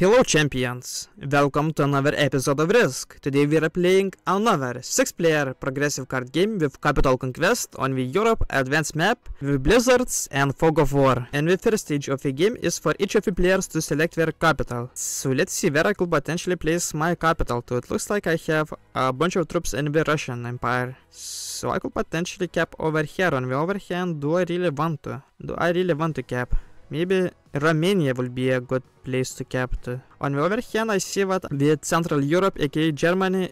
Hello champions, welcome to another episode of Risk. Today we are playing another 6-player progressive card game with Capital Conquest on the Europe Advanced map with Blizzards and Fog of War. And the first stage of the game is for each of the players to select their capital. So let's see where I could potentially place my capital to. It looks like I have a bunch of troops in the Russian Empire. So I could potentially cap over here. On the other hand, do I really want to cap? Maybe Romania will be a good place to cap to. On the other hand, I see that with Central Europe, aka Germany,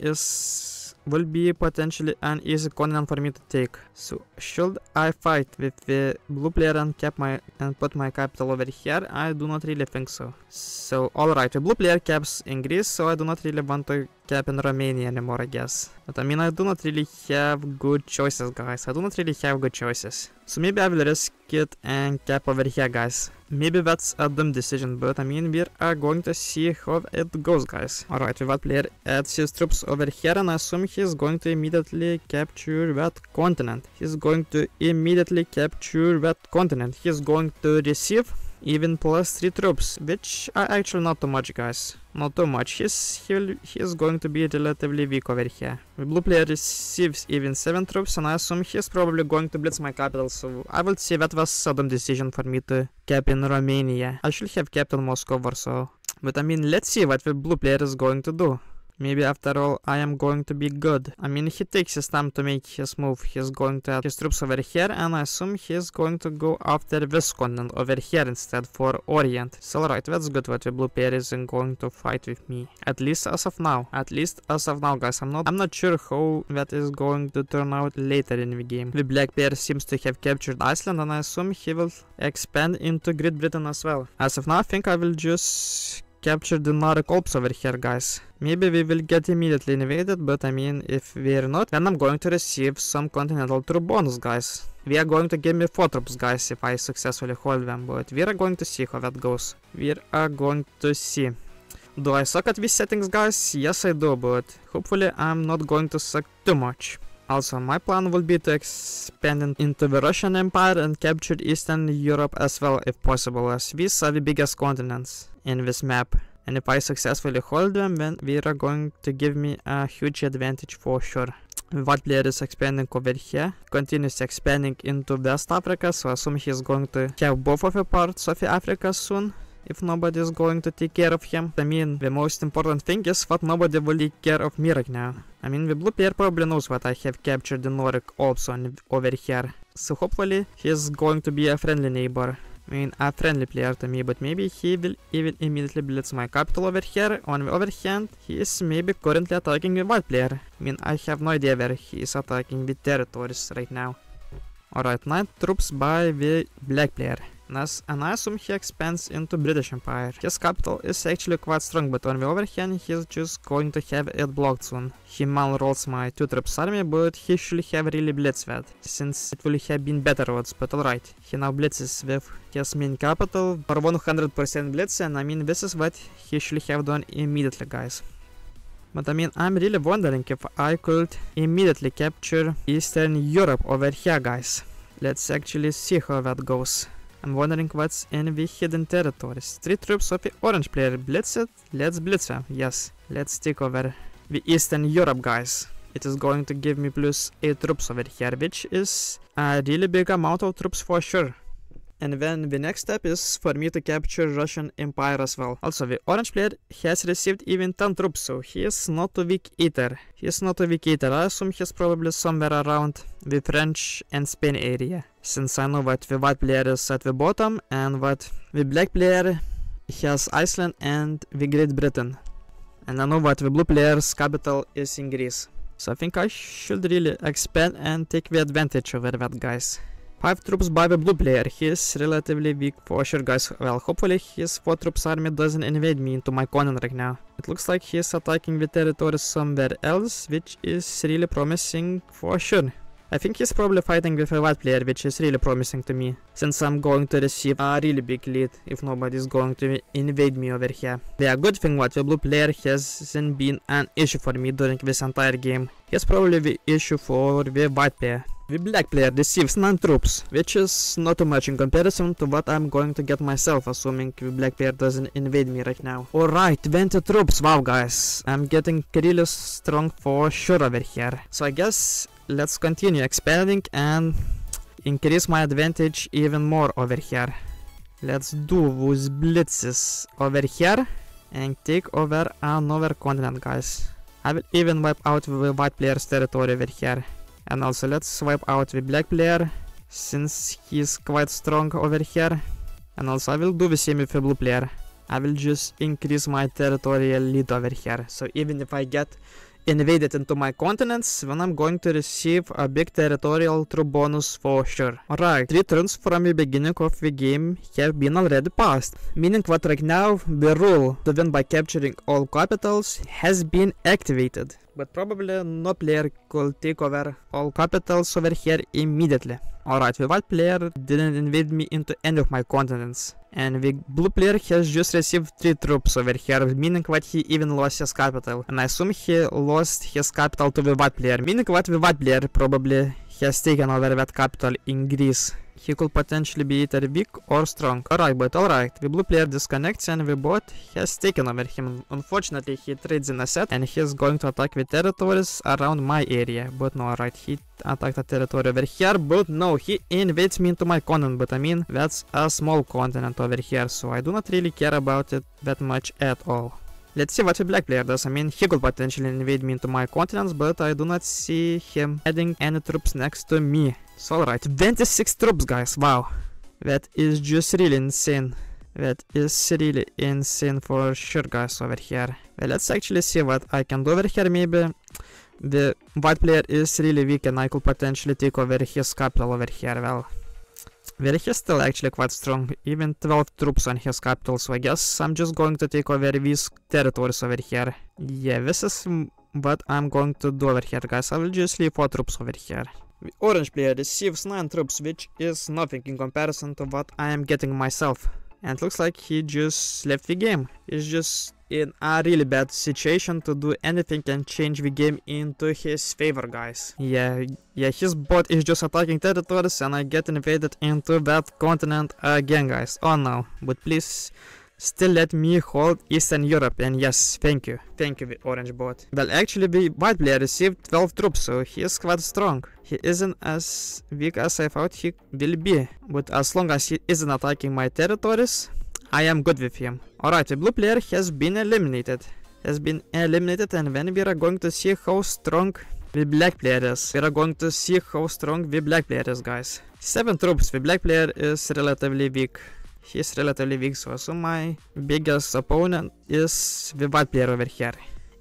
will be potentially an easy continent for me to take. So should I fight with the blue player and put my capital over here? I do not really think so. So alright, the blue player caps in Greece, so I do not really want to cap in Romania anymore, I guess. But I mean, I do not really have good choices, guys. So maybe I will risk it and cap over here, guys. Maybe that's a dumb decision, but I mean, we are going to see how it goes, guys. Alright, that player adds his troops over here, and I assume he's going to immediately capture that continent. He's going to receive even +3 troops, which are actually not too much, guys. Not too much. He's going to be relatively weak over here. The blue player receives even 7 troops, and I assume he's probably going to blitz my capital, so I will say that was a dumb decision for me to cap in Romania. I should have kept in Moscow or so. But I mean, let's see what the blue player is going to do. Maybe after all, I am going to be good. I mean, he takes his time to make his move. He's going to add his troops over here, and I assume he's going to go after this continent over here instead for Orient. So alright, that's good that the blue player isn't going to fight with me. At least as of now, guys. I'm not sure how that is going to turn out later in the game. The black player seems to have captured Iceland, and I assume he will expand into Great Britain as well. As of now, I think I will just capture the Nordic Alps over here, guys. Maybe we will get immediately invaded, but I mean, if we're not, then I'm going to receive some continental troop bonus, guys. We are going to give me 4 troops, guys, if I successfully hold them, but we are going to see how that goes. We are going to see. Do I suck at these settings, guys? Yes, I do, but hopefully I'm not going to suck too much. Also, my plan will be to expand into the Russian Empire and capture Eastern Europe as well if possible, as these are the biggest continents in this map. And if I successfully hold them, then they are going to give me a huge advantage for sure. That player is expanding over here, continues expanding into West Africa, so I assume he's going to have both of the parts of Africa soon, if nobody is going to take care of him. I mean, the most important thing is that nobody will take care of me right now. I mean, the blue player probably knows that I have captured the Nordic Alps over here, so hopefully he's going to be a friendly neighbor. I mean, a friendly player to me, but maybe he will even immediately blitz my capital over here. On the other hand, he is maybe currently attacking the white player. I mean, I have no idea where he is attacking the territories right now. Alright, 9 troops by the black player. And I assume he expands into British Empire. His capital is actually quite strong, but on the other hand, he's just going to have it blocked soon. He malrolls my 2 troops army, but he should have really blitzed that, since it will have been better odds, but alright. He now blitzes with his main capital for 100% blitz, and I mean, this is what he should have done immediately, guys. But I mean, I'm really wondering if I could immediately capture Eastern Europe over here, guys. Let's actually see how that goes. I'm wondering what's in the hidden territories. 3 troops of the orange player. Blitz it? Let's blitz them. Yes, let's take over the Eastern Europe, guys. It is going to give me +8 troops over here, which is a really big amount of troops for sure. And then the next step is for me to capture Russian Empire as well. Also, the orange player has received even 10 troops, so he is not a weak eater. I assume he's probably somewhere around the French and Spain area, since I know that the white player is at the bottom and that the black player has Iceland and the Great Britain. And I know that the blue player's capital is in Greece. So I think I should really expand and take the advantage over that, guys. 5 troops by the blue player. He is relatively weak for sure, guys. Well, hopefully his 4 troops army doesn't invade me into my continent right now. It looks like he is attacking the territories somewhere else, which is really promising for sure. I think he's probably fighting with a white player, which is really promising to me, since I'm going to receive a really big lead if nobody is going to invade me over here. The good thing what the blue player hasn't been an issue for me during this entire game. He's probably the issue for the white player. The black player receives 9 troops, which is not too much in comparison to what I'm going to get myself, assuming the black player doesn't invade me right now. Alright, 20 troops, wow guys, I'm getting really strong for sure over here. So I guess let's continue expanding and increase my advantage even more over here. Let's do those blitzes over here and take over another continent, guys. I will even wipe out the white player's territory over here. And also let's wipe out the black player, since he's quite strong over here. And also I will do the same with the blue player. I will just increase my territorial lead over here. So even if I get invaded into my continents, then I'm going to receive a big territorial troop bonus for sure. Alright, 3 turns from the beginning of the game have been already passed, meaning that right now the rule to win by capturing all capitals has been activated. But probably no player could take over all capitals over here immediately. Alright, the white player didn't invade me into any of my continents. And the blue player has just received 3 troops over here, meaning that he even lost his capital. And I assume he lost his capital to the white player, meaning that the white player probably has taken over that capital in Greece. He could potentially be either weak or strong. Alright, the blue player disconnects and the bot has taken over him. Unfortunately, he trades in a set and he's going to attack the territories around my area. But no, alright, he attacked a territory over here, but no, he invades me into my continent. But I mean, that's a small continent over here, so I do not really care about it that much at all. Let's see what the black player does. I mean, he could potentially invade me into my continents, but I do not see him adding any troops next to me. So alright, 26 troops, guys, wow. That is just really insane. That is really insane for sure, guys, over here. Well, let's actually see what I can do over here. Maybe the white player is really weak and I could potentially take over his capital over here. Well, he's still actually quite strong, even 12 troops on his capital, so I guess I'm just going to take over these territories over here. Yeah, this is what I'm going to do over here, guys. I will just leave 4 troops over here. The orange player receives 9 troops, which is nothing in comparison to what I am getting myself. And it looks like he just left the game. He's just in a really bad situation to do anything and change the game into his favor, guys. Yeah, his bot is just attacking territories and I get invaded into that continent again, guys. Oh no, but please still let me hold Eastern Europe, and yes, thank you, the orange bot. Well, actually the white player received 12 troops, so he is quite strong. He isn't as weak as I thought he will be, but as long as he isn't attacking my territories, I am good with him. Alright, the blue player has been eliminated. And then we are going to see how strong the black player is. We are going to see how strong the black player is, guys. 7 troops, the black player is relatively weak. He's relatively weak, so my biggest opponent is the white player over here.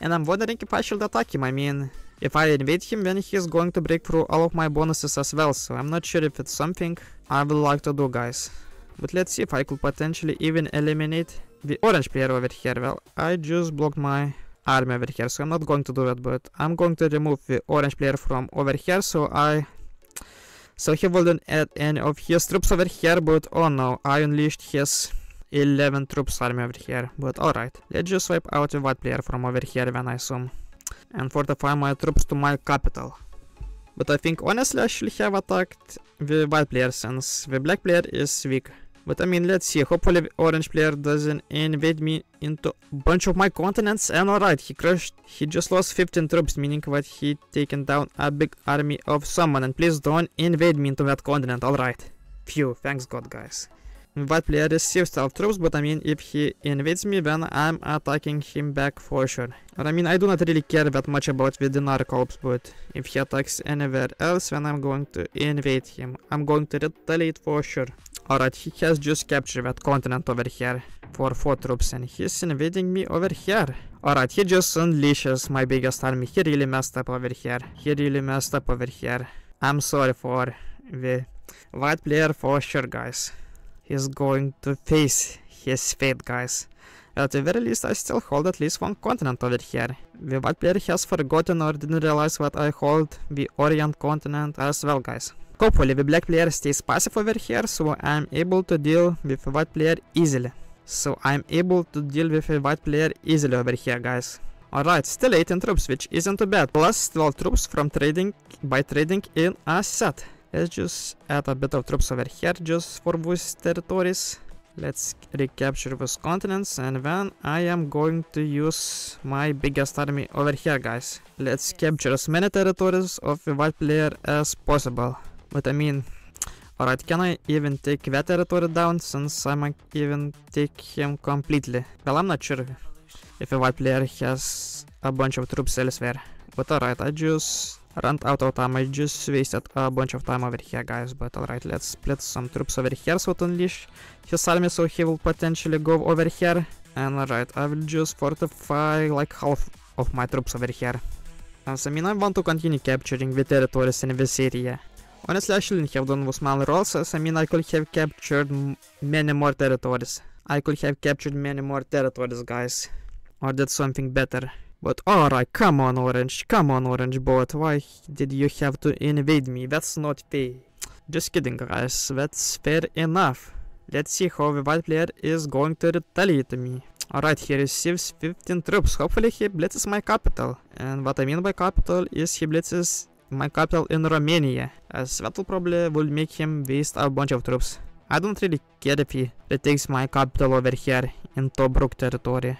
And I'm wondering if I should attack him. I mean, if I invade him, then he's going to break through all of my bonuses as well, so I'm not sure if it's something I would like to do, guys. But let's see if I could potentially even eliminate the orange player over here. Well, I just blocked my army over here, so I'm not going to do that, but I'm going to remove the orange player from over here, so he wouldn't add any of his troops over here, but oh no, I unleashed his 11 troops army over here. But alright, let's just wipe out the white player from over here when I assume, and fortify my troops to my capital. But I think honestly I should have attacked the white player since the black player is weak. But I mean, let's see, hopefully the orange player doesn't invade me into a bunch of my continents. And alright, he just lost 15 troops, meaning that he taken down a big army of someone. And please don't invade me into that continent, alright. Phew, thanks God, guys. The white player receives 12 troops, but I mean, if he invades me, then I'm attacking him back for sure. But I mean, I do not really care that much about the dinar corps, but if he attacks anywhere else, then I'm going to invade him. I'm going to retaliate for sure. Alright, he has just captured that continent over here for 4 troops and he's invading me over here. Alright, he just unleashes my biggest army. He really messed up over here. I'm sorry for the white player for sure, guys. He's going to face his fate, guys. At the very least, I still hold at least 1 continent over here. The white player has forgotten or didn't realize that I hold the Orient continent as well, guys. Hopefully the black player stays passive over here, so I'm able to deal with the white player easily. over here, guys. Alright, still 18 troops, which isn't too bad. Plus 12 troops from trading in a set. Let's just add a bit of troops over here just for these territories. Let's recapture those continents, and then I am going to use my biggest army over here, guys. Let's capture as many territories of the white player as possible. But I mean, alright, can I even take that territory down, since I might even take him completely? Well, I'm not sure if the white player has a bunch of troops elsewhere. But alright, I just ran out of time. I just wasted a bunch of time over here, guys. But alright, let's split some troops over here so to unleash his army, so he will potentially go over here. And alright, I will just fortify like half of my troops over here. As I mean, I want to continue capturing the territories in this area. Honestly, I shouldn't have done those small rolls, as I mean, I could have captured many more territories. Guys. Or did something better. But alright, come on Orange bot, why did you have to invade me? That's not fair. Just kidding, guys, that's fair enough. Let's see how the white player is going to retaliate to me. Alright, he receives 15 troops, hopefully he blitzes my capital. And what I mean by capital is he blitzes my capital in Romania, as that will probably make him waste a bunch of troops. I don't really care if he retakes my capital over here in Tobruk territory.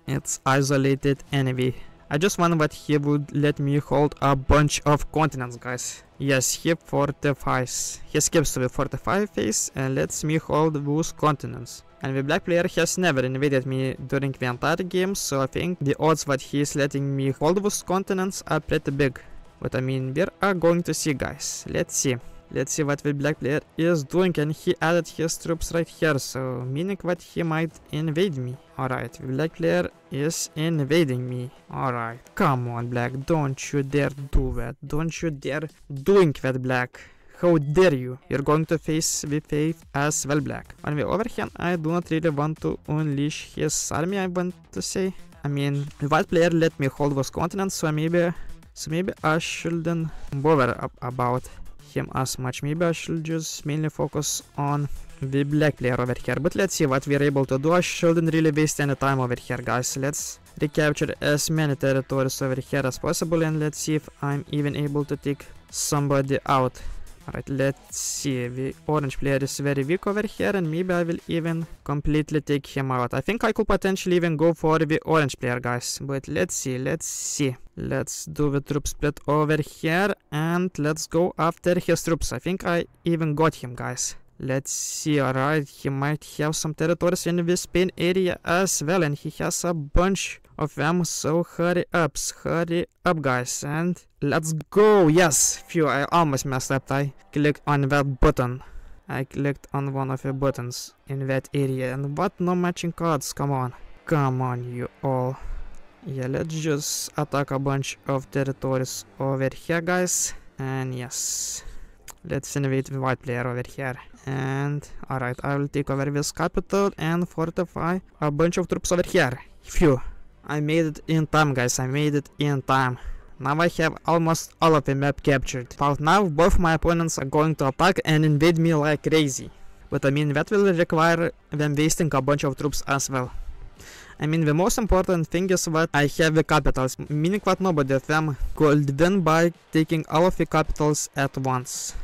It's isolated anyway. I just want that he would let me hold a bunch of continents, guys. Yes, he fortifies. He skips to the fortify phase and lets me hold those continents. And the black player has never invaded me during the entire game, so I think the odds that he is letting me hold those continents are pretty big. But I mean, we are going to see, guys. Let's see. Let's see what the black player is doing, and he added his troops right here, so meaning that he might invade me. Alright, the black player is invading me. Alright, come on black, don't you dare do that. Don't you dare doing that, black. How dare you? You're going to face the fate as well, black. On the other hand, I do not really want to unleash his army, I want to say. I mean, the white player let me hold those continents, so maybe I shouldn't bother about him as much. Maybe I should just mainly focus on the black player over here. But let's see what we're able to do. I shouldn't really waste any time over here, guys. Let's recapture as many territories over here as possible, and let's see if I'm even able to take somebody out. Alright, let's see. The orange player is very weak over here, and maybe I will even completely take him out. I think I could potentially even go for the orange player, guys. But let's see. Let's do the troop split over here, and let's go after his troops. I think I even got him, guys. Let's see. Alright, he might have some territories in the Spain area as well, and he has a bunch of them, so hurry up, guys, and let's go. Yes, phew, I almost messed up. I clicked on that button. I clicked on one of the buttons in that area, and what, no matching cards? Come on, you all. Yeah, let's just attack a bunch of territories over here, guys, and yes, let's invade the white player over here. And alright, I will take over this capital and fortify a bunch of troops over here. Phew, I made it in time, guys. I made it in time. Now I have almost all of the map captured. But now both my opponents are going to attack and invade me like crazy. But I mean, that will require them wasting a bunch of troops as well. I mean, the most important thing is that I have the capitals, meaning that nobody of them could win by taking all of the capitals at once.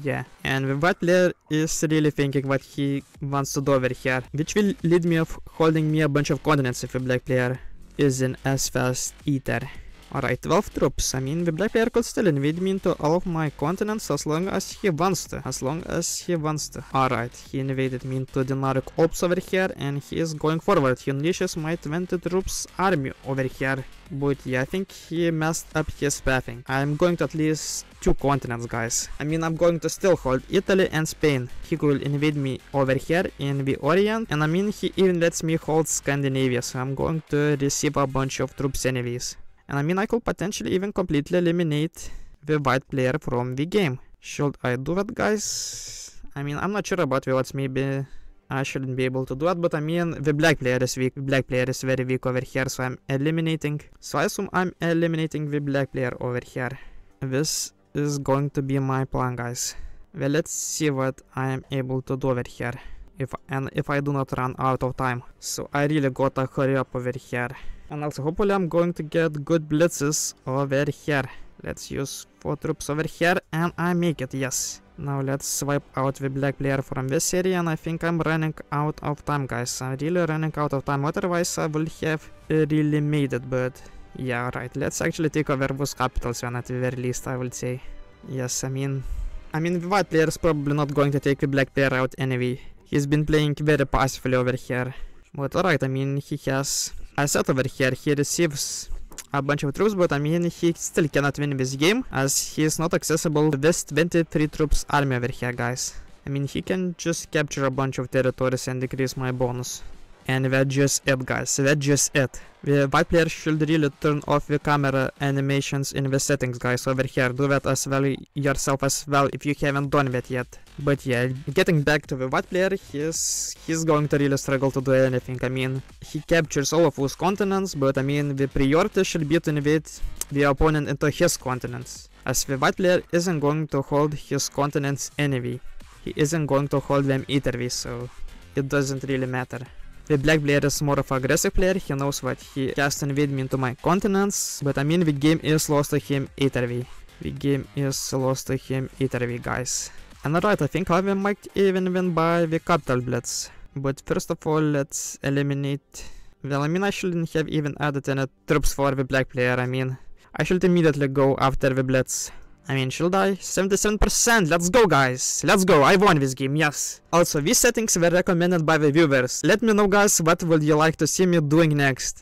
Yeah, and the white player is really thinking what he wants to do over here, which will lead me of holding me a bunch of continents if the black player isn't as fast either. Alright, 12 troops. I mean, the black player could still invade me into all of my continents as long as he wants to. Alright, he invaded me into the Naruk Alps over here, and he is going forward. He unleashes my 20 troops army over here. But yeah, I think he messed up his pathing. I'm going to at least 2 continents, guys. I mean, I'm going to still hold Italy and Spain. He could invade me over here in the Orient, and I mean, he even lets me hold Scandinavia, so I'm going to receive a bunch of troops anyways. And I mean, I could potentially even completely eliminate the white player from the game. Should I do that, guys? I mean, I'm not sure about the odds. Maybe I shouldn't be able to do that, but I mean, the black player is weak. The black player is very weak over here, so I assume I'm eliminating the black player over here. This is going to be my plan, guys. Well, let's see what I am able to do over here. If I do not run out of time. So I really gotta hurry up over here. And also hopefully I'm going to get good blitzes over here. Let's use 4 troops over here and I make it, yes. Now let's swipe out the black player from this area, and I think I'm running out of time, guys. I'm really running out of time, otherwise I will have really made it, but yeah, right. Let's actually take over those capitals one at the very least, I would say. Yes, I mean the white player is probably not going to take the black player out anyway. He's been playing very passively over here. But alright, I mean, he has a set over here. He receives a bunch of troops, but I mean, he still cannot win this game, as he is not accessible to this 23 troops army over here, guys. I mean, he can just capture a bunch of territories and decrease my bonus. And that's just it, guys. That's just it. The white player should really turn off the camera animations in the settings, guys, over here. Do that as well yourself as well if you haven't done that yet. But yeah, getting back to the white player, he's going to really struggle to do anything. I mean, he captures all of those continents, but I mean, the priority should be to invade the opponent into his continents, as the white player isn't going to hold his continents anyway. He isn't going to hold them either way, so it doesn't really matter. The black player is more of an aggressive player. He knows what he has to invade me into my continents, but I mean, the game is lost to him either way. The game is lost to him either way, guys. And alright, I think I might even win by the capital blitz. But first of all, let's eliminate... Well, I mean, I shouldn't have even added any troops for the black player. I mean, I should immediately go after the blitz. I mean, should I? 77%! Let's go, guys! Let's go! I won this game, yes! Also, these settings were recommended by the viewers. Let me know, guys, what would you like to see me doing next?